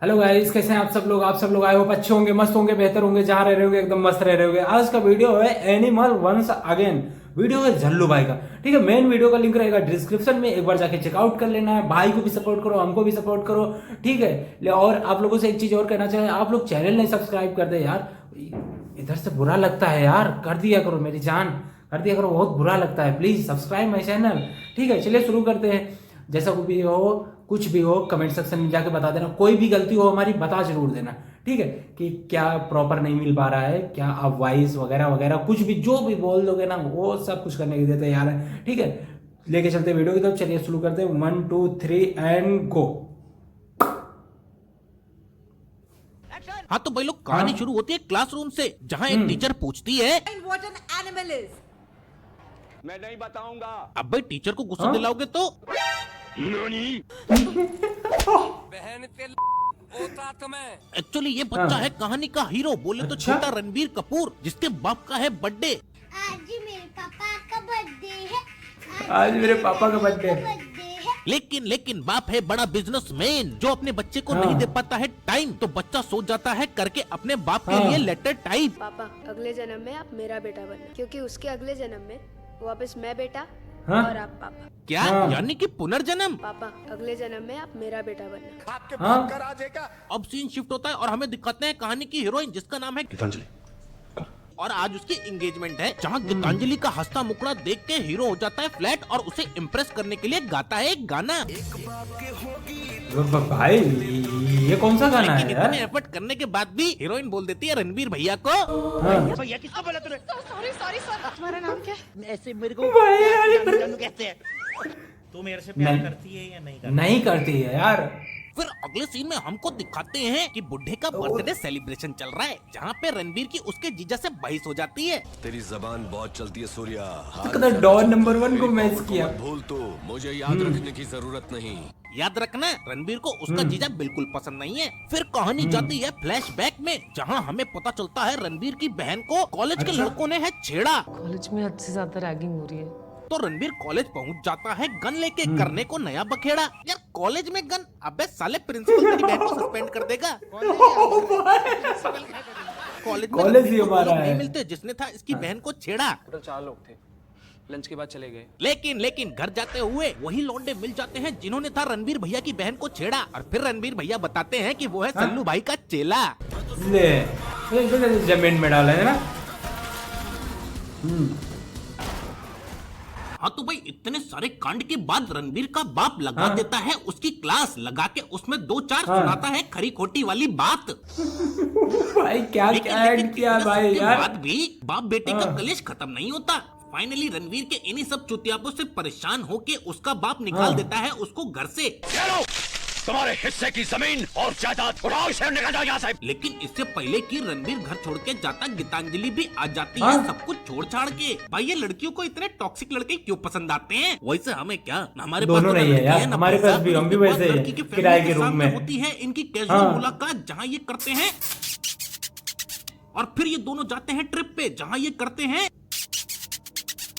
Hello guys, कैसे हैं आप सब लोग? आए हो अच्छे होंगे, मस्त होंगे, बेहतर होंगे, जहां रह रहे होंगे एकदम मस्त रह रहे होंगे। आज का वीडियो है एनिमल वंस अगेन। वीडियो है झल्लू भाई का। ठीक है, मेन वीडियो का लिंक रहेगा डिस्क्रिप्शन में, एक बार जाके चेकआउट कर लेना है। भाई को भी सपोर्ट करो, हमको भी सपोर्ट करो। ठीक है, और आप लोगों से एक चीज और कहना चाहिए, आप लोग चैनल नहीं सब्सक्राइब कर दे यार, इधर से बुरा लगता है यार, कर दिया करो मेरी जान, कर दिया करो, बहुत बुरा लगता है। Please subscribe my channel. ठीक है, चलिए शुरू करते हैं। जैसा भी हो, कुछ भी हो, कमेंट सेक्शन में जाके बता देना। कोई भी गलती हो हमारी बता जरूर देना। ठीक है, कि क्या प्रॉपर नहीं मिल पा रहा है, क्या आप वॉइस वगैरह वगैरह कुछ भी जो भी बोल दोगे ना, वो सब कुछ करने के लिए तैयार है। ठीक है, लेके चलते वीडियो की तरफ। चलिए शुरू करते हैं। 1 2 3 एंड गो। हाँ तो भाई लोग, कहानी शुरू होती है क्लासरूम से, जहाँ एक टीचर पूछती है What an animal is. मैं नहीं बताऊंगा। अब भाई टीचर को गुस्सा दिलाओगे तो बहन के होता तुम्हें। एक्चुअली ये बच्चा है कहानी का हीरो। बोले तो अच्छा? छोटा रणबीर कपूर, जिसके बाप का है बर्थडे। आज मेरे पापा का बर्थडे है। आज मेरे पापा का बर्थडे है। बर्थडे है। लेकिन बाप है बड़ा बिजनेसमैन, जो अपने बच्चे को नहीं दे पाता है टाइम, तो बच्चा सोच जाता है करके अपने बाप के लिए लेटर टाइप। पापा, अगले जन्म में आप मेरा बेटा बनना, क्योंकि उसके अगले जन्म में वापस मैं बेटा हाँ? और आप पापा। क्या यानी कि पुनर्जन्म? पापा, अगले जन्म में आप मेरा बेटा बनना। आपके हाँ? बाप का राज है क्या? अब सीन शिफ्ट होता है और हमें दिखाते हैं कहानी की हीरोइन, जिसका नाम है गीतांजलि। और आज उसकी एंगेजमेंट है, जहाँ गीतांजलि का हंसता मुखड़ा देख के हीरो हो जाता है फ्लैट और उसे इम्प्रेस करने के लिए गाता है एक गाना। भाई ये कौन सा गाना है लेकिन यार? इतने एफर्ट करने के बाद भी हीरोइन बोल देती है रणबीर भैया को, हाँ। भैया किसको बोला तूने? तुम्हारा नाम क्या है? ऐसे मेरे को जानू कहते हैं। तू मेरे से प्यार करती है या नहीं करती? नहीं करती है यार। फिर अगले सीन में हमको दिखाते हैं कि बुड्ढे का बर्थडे सेलिब्रेशन चल रहा है, जहाँ पे रणबीर की उसके जीजा से बहस हो जाती है। तेरी जबान बहुत चलती है सूर्या। डॉन नंबर 1 को मैच किया। भूल तो मुझे याद रखने की जरूरत नहीं। याद रखना, रणबीर को उसका जीजा बिल्कुल पसंद नहीं है। फिर कहानी जाती है फ्लैशबैक में, जहाँ हमें पता चलता है रणबीर की बहन को कॉलेज के लड़कों ने है छेड़ा। कॉलेज में हद से ज्यादा रैगिंग हो रही है। तो रणबीर कॉलेज पहुंच जाता है गन लेके, करने को नया बखेड़ा। यार कॉलेज में गन? अबे साले, प्रिंसिपल तेरी बहन को सस्पेंड कर देगा। कॉलेज ही हमारा नहीं है। मिलते जिसने था इसकी बहन को छेड़ा। टोटल 4 लोग थे, लंच के बाद चले गए। लेकिन घर जाते हुए वही लौंडे मिल जाते हैं जिन्होंने था रणबीर भैया की बहन को छेड़ा, और फिर रणबीर भैया बताते हैं कि वो है सल्लू भाई का चेला। ले जमीन में डाला है ना। हाँ तो भाई, इतने सारे कांड के बाद रणबीर का बाप लगा देता है उसकी क्लास, लगा के उसमें 2-4 सुनाता है खरी खोटी वाली बात। भाई क्या क्या लेकिन ऐड किया इतने भाई सब के यार। बाद भी बाप बेटे का कलेश खत्म नहीं होता। फाइनली रणवीर के इन्हीं सब चुतियापों से परेशान होके उसका बाप निकाल देता है उसको घर से। तुम्हारे हिस्से की जमीन और जायदाद उठाओ, इसे निकल जाओ यहाँ से। लेकिन इससे पहले कि रणबीर घर छोड़ के जाता, गीतांजलि भी आ जाती है सब कुछ छोड़ छाड़ के। भाई ये लड़कियों को इतने टॉक्सिक लड़के क्यों पसंद आते हैं? वैसे हमें क्या, हमारे पास दोनों तो नहीं है यार, ना हमारे पैसा, पास भी, हम भी उसके वैसे बाद ही लड़की की हैं, किराए family के रूम सामने में होती है इनकी कैजुअल मुलाकात, जहाँ ये करते हैं। और फिर ये दोनों जाते हैं ट्रिप पे, जहाँ ये करते हैं,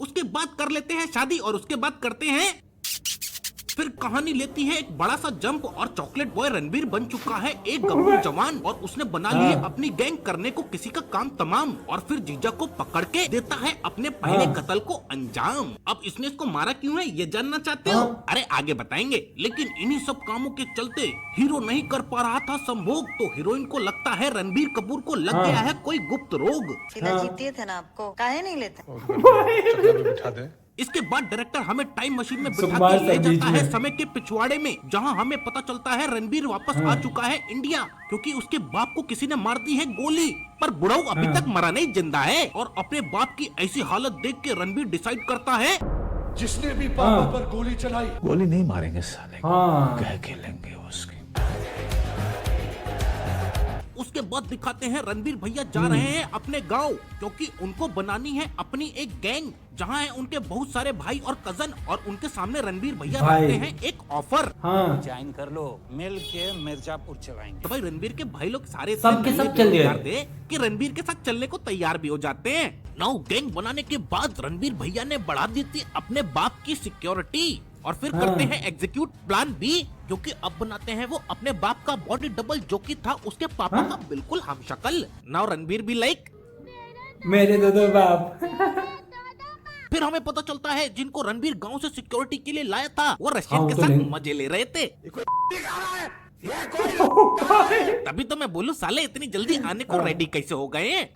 उसके बाद कर लेते हैं शादी, और उसके बाद करते हैं। फिर कहानी लेती है एक बड़ा सा जंप, और चॉकलेट बॉय रणबीर बन चुका है एक गब्बर जवान, और उसने बना ली है अपनी गैंग, करने को किसी का काम तमाम। और फिर जीजा को पकड़ के देता है अपने पहले कत्ल को अंजाम। अब इसने इसको मारा क्यों है, ये जानना चाहते हो? अरे आगे बताएंगे। लेकिन इन्हीं सब कामों के चलते हीरो नहीं कर पा रहा था संभोग, तो हीरोइन को लगता है रणबीर कपूर को लग गया है कोई गुप्त रोग। जीते थे ना आपको, काहे नहीं लेते? इसके बाद डायरेक्टर हमें टाइम मशीन में बिठा सुकुमार के ले सर बीच जाता है में। समय के पिछवाड़े में, जहां हमें पता चलता है रणबीर वापस आ चुका है इंडिया, क्योंकि उसके बाप को किसी ने मार दी है गोली। पर बुढ़ऊ अभी तक मरा नहीं, जिंदा है। और अपने बाप की ऐसी हालत देख के रणबीर डिसाइड करता है, जिसने भी पापा पर गोली चलाई, गोली नहीं मारेंगे साले को, कह के लेंगे उसकी। उसके बाद दिखाते हैं रणबीर भैया जा रहे हैं अपने गांव, क्योंकि उनको बनानी है अपनी एक गैंग, जहां है उनके बहुत सारे भाई और कजन, और उनके सामने रणबीर भैया रखते हैं एक ऑफर। ज्वाइन कर लो, मिल के मिर्जापुर चलाएंगे। तो भाई रणबीर के भाई लोग सारे सब के सब चल गए कि रणबीर के साथ चलने को तैयार भी हो जाते हैं। नाउ गैंग बनाने के बाद रणबीर भैया ने बढ़ा दी थी अपने बाप की सिक्योरिटी, और फिर करते हैं एग्जीक्यूट प्लान बी, क्योंकि अब बनाते हैं वो अपने बाप का बॉडी डबल जो कि था उसके पापा का बिल्कुल हमशक्ल। नाउ रणबीर भी लाइक मेरे दो बाप। फिर हमें पता चलता है जिनको रणबीर गांव से सिक्योरिटी के लिए लाया था वो रशियन के तो साथ मजे ले रहे थे। तभी तो मैं बोलूं साले इतनी जल्दी आने को रेडी कैसे हो गए हैं।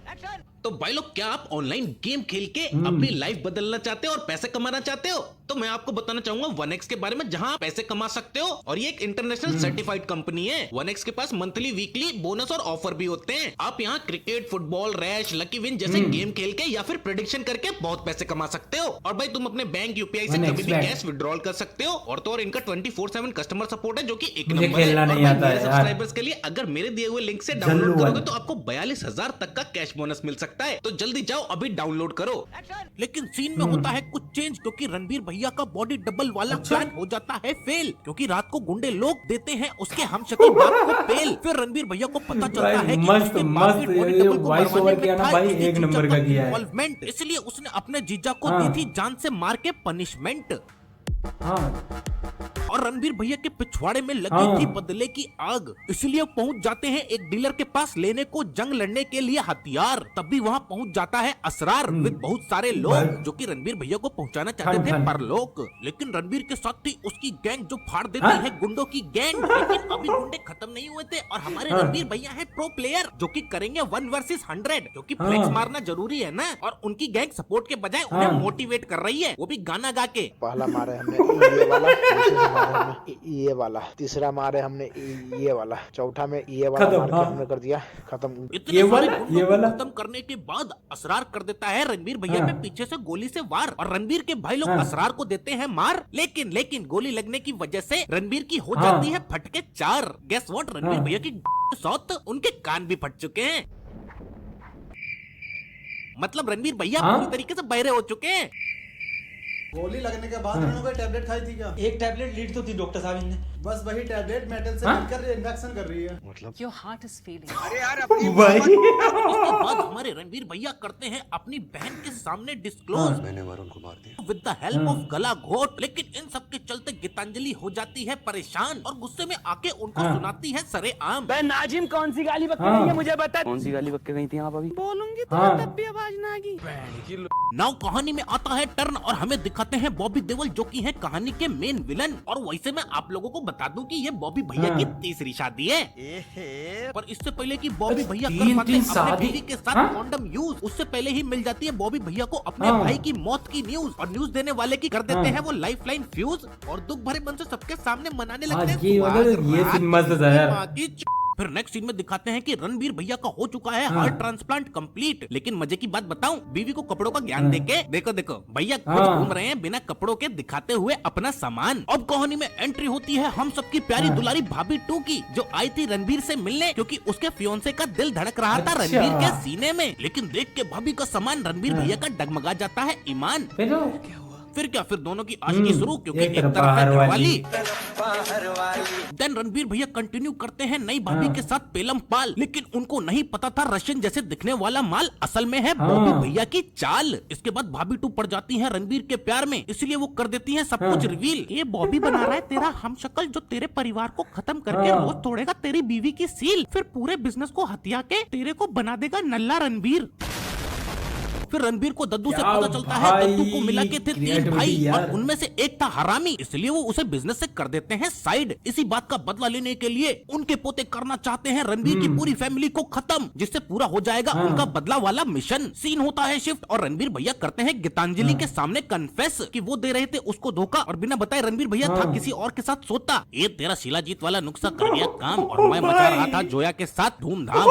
तो भाई लोग, क्या आप ऑनलाइन गेम खेल के अपनी लाइफ बदलना चाहते हो और पैसे कमाना चाहते हो? तो मैं आपको बताना चाहूंगा 1x के बारे में, जहां आप पैसे कमा सकते हो। और ये एक इंटरनेशनल सर्टिफाइड कंपनी है। 1x के पास मंथली, वीकली बोनस और ऑफर भी होते हैं। आप यहाँ cricket, football, rash, lucky win जैसे गेम खेल के या फिर प्रेडिक्शन करके बहुत पैसे कमा सकते हो। और भाई तुम अपने बैंक यूपीआई से कभी भी कैश विड्रॉल कर सकते हो। और तो और इनका 24/7 कस्टमर सपोर्ट है, जो कि एक नंबर है। सब्सक्राइबर्स के लिए अगर मेरे दिए हुए लिंक से डाउनलोड करोगे तो आपको 42,000 तक का कैश बोनस मिल सकता है। तो जल्दी जाओ, अभी डाउनलोड करो। लेकिन सीन में होता है कुछ चेंज, क्योंकि रणबीर भैया का बॉडी डबल वाला प्लान हो जाता है फेल, क्योंकि रात को गुंडे लोग देते हैं उसके हमशक्ल बाप को पेल। फिर रणबीर भैया को पता चलता है कि उसके बाप ने बॉडी डबल को मरवाने में था एक नंबर का किया है इन्वॉल्वमेंट, इसलिए उसने अपने जीजा को दी थी जान से मार के पनिशमेंट। और रणबीर भैया के पिछवाड़े में लगी थी बदले की आग, इसलिए पहुंच जाते हैं एक डीलर के पास लेने को जंग लड़ने के लिए हथियार। तभी वहां पहुंच जाता है असरार विद बहुत सारे लोग, जो कि रणबीर भैया को पहुंचाना चाहते थे परलोक। लेकिन रणबीर के साथ थी उसकी गैंग, जो फाड़ देती है गुंडों की गैंग। लेकिन अभी गुंडे खत्म नहीं हुए थे और हमारे रणबीर भैया है प्रो प्लेयर, जो कि करेंगे 1 वर्सेस 100, क्योंकि फ्लेक्स मारना जरूरी है ना। और उनकी गैंग सपोर्ट के बजाय उन्हें मोटिवेट कर रही है, वो भी गाना गा के। पहला मारे हमने ये वाला, दूसरा मारे हमने ये वाला, तीसरा मारे हमने ये वाला, चौथा में ये वाला मार के हमने कर दिया खत्म। ये वाला खत्म करने के बाद असरार कर देता है रणबीर भैया पे पीछे से गोली से वार, और रणबीर के भाई लोग असरार को देते हैं मार। लेकिन गोली लगने की वजह से रणबीर की हो जाती है फटके 4। गेस व्हाट, रणबीर भैया की सौत, उनके कान भी फट चुके हैं। मतलब रणबीर भैया पूरी तरीके से बहरे हो चुके हैं। गोली लगने के बाद उन्होंने कोई टैबलेट खाई थी क्या? एक टैबलेट लीड तो थी डॉक्टर साहब ने, बस वही टैबलेट मेटल से मिलकर इंजेक्शन कर रही है। मतलब योर हार्ट इज फेलिंग। अरे यार अपनी उसके बाद हमारे रणबीर भैया करते हैं अपनी बहन के सामने डिस्क्लोज, मैंने वरुण को मार दिया विद द हेल्प ऑफ गला घोट। लेकिन इन सब के चलते गीतांजलि हो जाती है परेशान और गुस्से में आके उनको सुनाती है सरेआम। नाजिम कौन सी गाली बक रही है मुझे बता। कौन सी गाली बक के गई थी आप अभी? बोलूंगी तो तब भी आवाज ना आएगी। नाउ कहानी में आता है टर्न और हमें दिखाते हैं बॉबी देओल, जो कि है कहानी के मेन विलन। और वैसे मैं आप लोगों को बता दूं कि ये बॉबी भैया की तीसरी शादी है। पर इससे पहले कि बॉबी भैया कर पाते अपने बीवी के साथ कॉन्डम यूज, उससे पहले ही मिल जाती है बॉबी भैया को अपने भाई की मौत की न्यूज। और न्यूज देने वाले की कर देते हैं वो लाइफलाइन फ्यूज, और दुख भरे मन से सबके सामने मनाने लगते हैं। फिर नेक्स्ट सीन में दिखाते हैं कि रणबीर भैया का हो चुका है हार्ट ट्रांसप्लांट कंप्लीट। लेकिन मजे की बात बताऊं, बीवी को कपड़ों का ज्ञान देके देखो भैया खुद घूम रहे हैं बिना कपड़ों के, दिखाते हुए अपना सामान। अब कहानी में एंट्री होती है हम सबकी प्यारी दुलारी भाभी 2 की, जो आई थी रणबीर से मिलने, क्योंकि उसके फियोंसे का दिल धड़क रहा था रणबीर के सीने में। लेकिन देख के भाभी का सामान रणबीर भैया का डगमगा जाता है ईमान। फिर क्या, फिर दोनों की आशिकी शुरू, क्योंकि एक तरफ है घरवाली। देन रणबीर भैया कंटिन्यू करते हैं नई भाभी के साथ पेलम पाल। लेकिन उनको नहीं पता था रशियन जैसे दिखने वाला माल असल में है बॉबी भैया की चाल। इसके बाद भाभी 2 पड़ जाती है रणबीर के प्यार में, इसलिए वो कर देती है सब कुछ रिवील। ये बॉबी बना रहा है तेरा हमशक्ल, जो तेरे परिवार को खत्म करके रोज तोड़ेगा तेरी बीवी की सील, फिर पूरे बिजनेस को हथिया के तेरे को बना देगा नल्ला रणबीर। फिर रणबीर को दद्दू से पता चलता है दद्दू को मिला के थे 3 भाई और उनमें से एक था हरामी, इसलिए वो उसे बिजनेस से कर देते हैं साइड। इसी बात का बदला लेने के लिए उनके पोते करना चाहते हैं रणबीर की पूरी फैमिली को खत्म, जिससे पूरा हो जाएगा उनका बदला वाला मिशन। सीन होता है शिफ्ट और रणबीर भैया करते हैं गीतांजलि के सामने कन्फेस कि वो दे रहे थे उसको धोखा और बिना बताए रणबीर भैया था किसी और के साथ सोता। ये तेरा शिलाजीत वाला नुस्खा कर गया काम और मैं मचा रहा था जोया के साथ धूमधाम।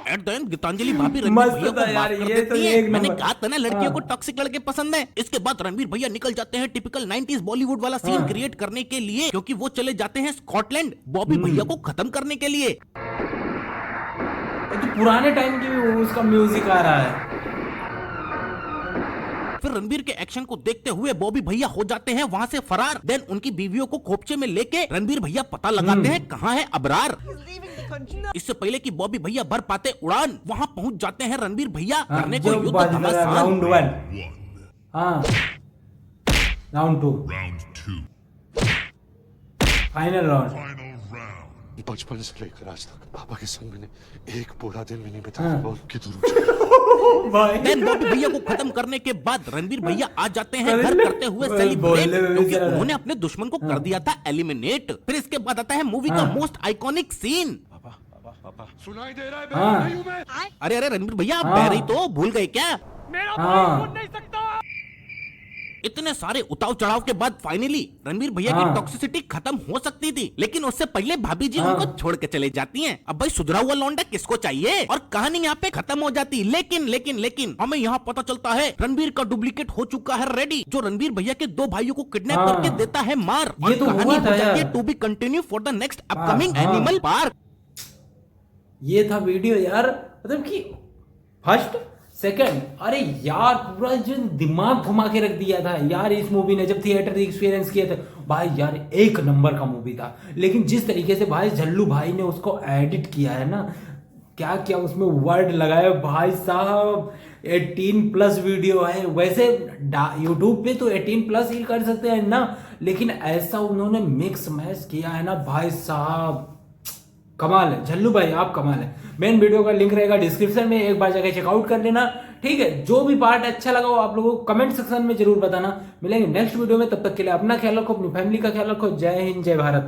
एट द एंड गीतांजलि भाभी रणबीर भैया को माफ कर देती है। मैंने कहा था ना लड़कियों को टॉक्सिक लड़के पसंद है। इसके बाद रणबीर भैया निकल जाते हैं टिपिकल 90s बॉलीवुड वाला सीन क्रिएट करने के लिए, क्योंकि वो चले जाते हैं स्कॉटलैंड बॉबी भैया को खत्म करने के लिए। तो पुराने टाइम की उसका म्यूजिक आ रहा है। फिर रणबीर के एक्शन को देखते हुए बॉबी भैया हो जाते हैं वहाँ से फरार। देन उनकी बीवियों को खोपचे में लेके रणबीर भैया पता लगाते हैं कहाँ है अबरार। इससे पहले कि बॉबी भैया भर पाते उड़ान, वहाँ पहुँच जाते हैं रणबीर भैया करने को युद्ध घमासान। Round 2 final round. बचपन से लेकर आज तक पापा के संग मैंने एक पूरा दिन भी नहीं हाँ। बिताया और किधर देन बॉबी भैया को खत्म करने के बाद रणवीर भैया आ जाते हैं घर करते हुए सेलिब्रेट, क्योंकि उन्होंने अपने दुश्मन को कर दिया था एलिमिनेट। फिर इसके बाद आता है मूवी का मोस्ट आइकॉनिक सीन। सुनाई दे रहा है हाँ। नहीं हूं मैं। अरे अरे रणवीर भैया आप बह रही तो भूल गए क्या? हाँ इतने सारे उतार चढ़ाव के बाद फाइनली रणवीर भैया की टॉक्सिसिटी खत्म हो सकती थी, लेकिन उससे पहले भाभी जी उनको छोड़ के चले जाती हैं। अब भाई सुधरा हुआ लौंडा किसको चाहिए, और कहानी यहाँ पे खत्म हो जाती। लेकिन हमें यहाँ पता चलता है रणवीर का डुप्लीकेट हो चुका है रेडी, जो रणवीर भैया के 2 भाइयों को किडनैप करके देता है मार। और कहानी हो जाती है to be continue for the next upcoming animal park. ये था वीडियो यार, मतलब कि फर्स्ट सेकंड, अरे यार पूरा जो दिमाग घुमा के रख दिया था यार इस मूवी ने। जब थिएटर एक्सपीरियंस किया था भाई यार, एक नंबर का मूवी था। लेकिन जिस तरीके से भाई झल्लू भाई ने उसको एडिट किया है ना, क्या क्या उसमें वर्ड लगाए भाई साहब। 18+ वीडियो है, वैसे यूट्यूब पे तो 18+ ही कर सकते हैं ना, लेकिन ऐसा उन्होंने मिक्स मैच किया है ना भाई साहब, कमाल है। झल्लू भाई आप कमाल है। मेन वीडियो का लिंक रहेगा डिस्क्रिप्शन में, एक बार जाकर चेकआउट कर लेना, ठीक है। जो भी पार्ट अच्छा लगा वो आप लोगों को कमेंट सेक्शन में जरूर बताना। मिलेंगे नेक्स्ट वीडियो में, तब तक के लिए अपना ख्याल रखो, अपनी फैमिली का ख्याल रखो। जय हिंद, जय भारत।